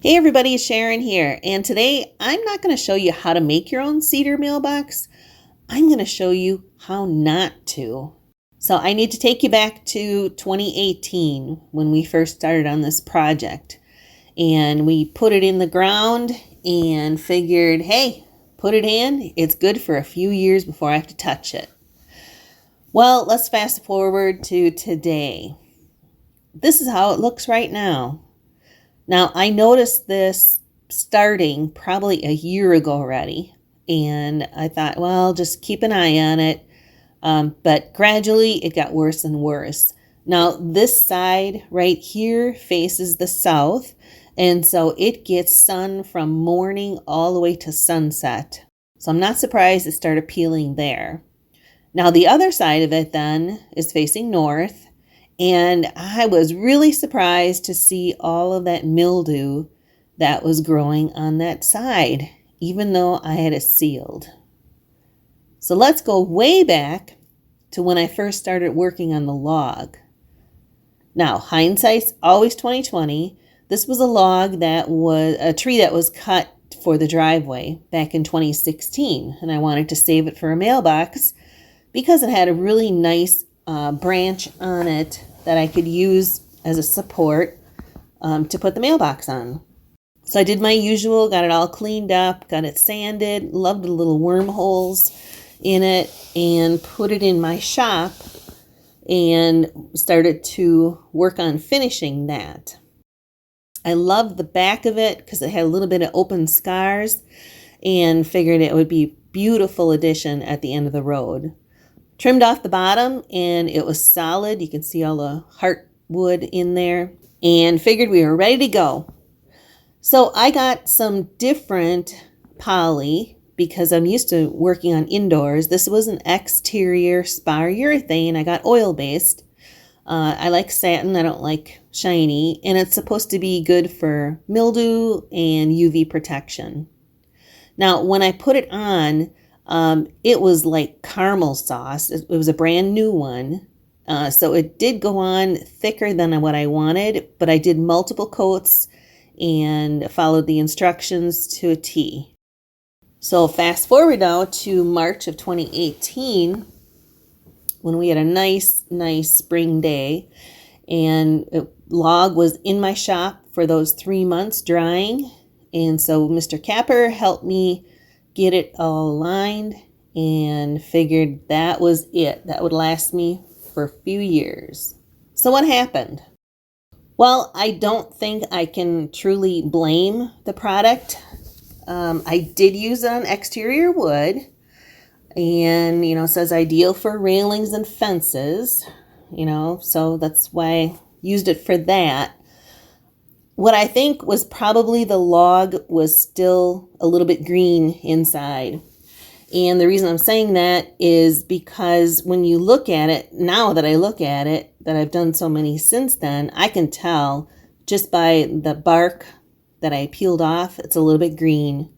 Hey everybody, it's Sharon here, and today I'm not going to show you how to make your own cedar mailbox. I'm going to show you how not to. So I need to take you back to 2018 when we first started on this project. And we put it in the ground and figured, hey, put it in. It's good for a few years before I have to touch it. Well, let's fast forward to today. This is how it looks right now. Now, I noticed this starting probably a year ago already, and I thought, well, just keep an eye on it. But gradually, it got worse and worse. Now, this side right here faces the south, and so it gets sun from morning all the way to sunset. So I'm not surprised it started peeling there. Now, the other side of it then is facing north. And I was really surprised to see all of that mildew that was growing on that side, even though I had it sealed. So let's go way back to when I first started working on the log. Now, hindsight's always 2020. This was a log that was a tree that was cut for the driveway back in 2016, and I wanted to save it for a mailbox because it had a really nice branch on it that I could use as a support to put the mailbox on. So I did my usual, got it all cleaned up, got it sanded, loved the little wormholes in it, and put it in my shop and started to work on finishing that. I loved the back of it because it had a little bit of open scars and figured it would be a beautiful addition at the end of the road. Trimmed off the bottom and it was solid. You can see all the heartwood in there and figured we were ready to go. So I got some different poly because I'm used to working on indoors. This was an exterior SPAR Urethane. I got oil-based. I like satin. I don't like shiny. And it's supposed to be good for mildew and UV protection. Now, when I put it on, it was like caramel sauce. It was a brand new one. So it did go on thicker than what I wanted, but I did multiple coats and followed the instructions to a T. So fast forward now to March of 2018 when we had a nice spring day, and a log was in my shop for those 3 months drying. And so Mr. Kapper helped me get it all aligned and figured that was it. That would last me for a few years. So what happened? Well, I don't think I can truly blame the product. I did use it on exterior wood, and it says ideal for railings and fences, so that's why I used it for that. What I think was probably the log was still a little bit green inside. And the reason I'm saying that is because when you look at it, now that I look at it, that I've done so many since then, I can tell just by the bark that I peeled off, it's a little bit green.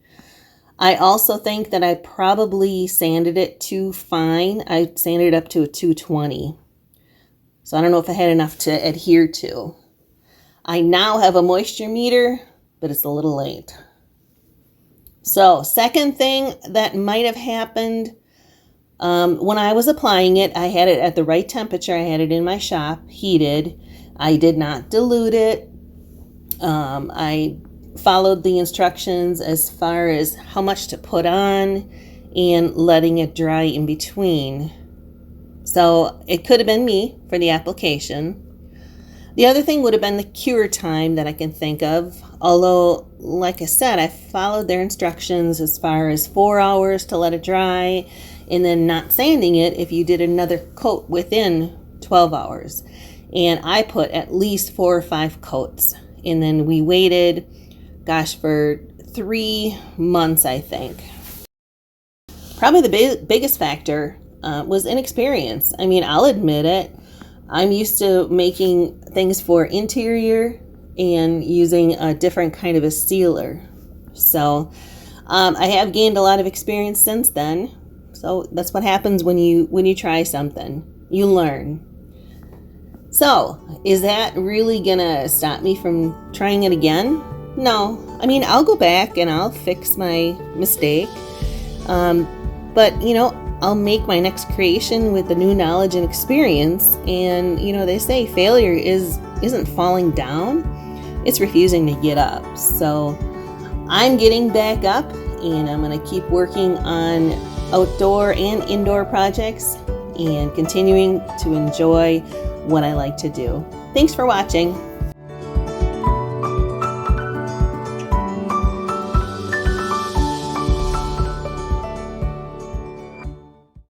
I also think that I probably sanded it too fine. I sanded it up to a 220. So I don't know if I had enough to adhere to. I now have a moisture meter, but it's a little late. So second thing that might have happened, when I was applying it, I had it at the right temperature. I had it in my shop, heated. I did not dilute it. I followed the instructions as far as how much to put on and letting it dry in between. So it could have been me for the application. The other thing would have been the cure time that I can think of, although, like I said, I followed their instructions as far as 4 hours to let it dry, and then not sanding it if you did another coat within 12 hours. And I put at least 4 or 5 coats, and then we waited, for 3 months, I think. Probably the biggest factor was inexperience. I mean, I'll admit it. I'm used to making things for interior and using a different kind of a sealer. So I have gained a lot of experience since then. So that's what happens when you try something. You learn. So is that really gonna stop me from trying it again? No, I mean, I'll go back and I'll fix my mistake. But, I'll make my next creation with the new knowledge and experience. And, they say failure isn't falling down, it's refusing to get up. So I'm getting back up and I'm going to keep working on outdoor and indoor projects and continuing to enjoy what I like to do. Thanks for watching.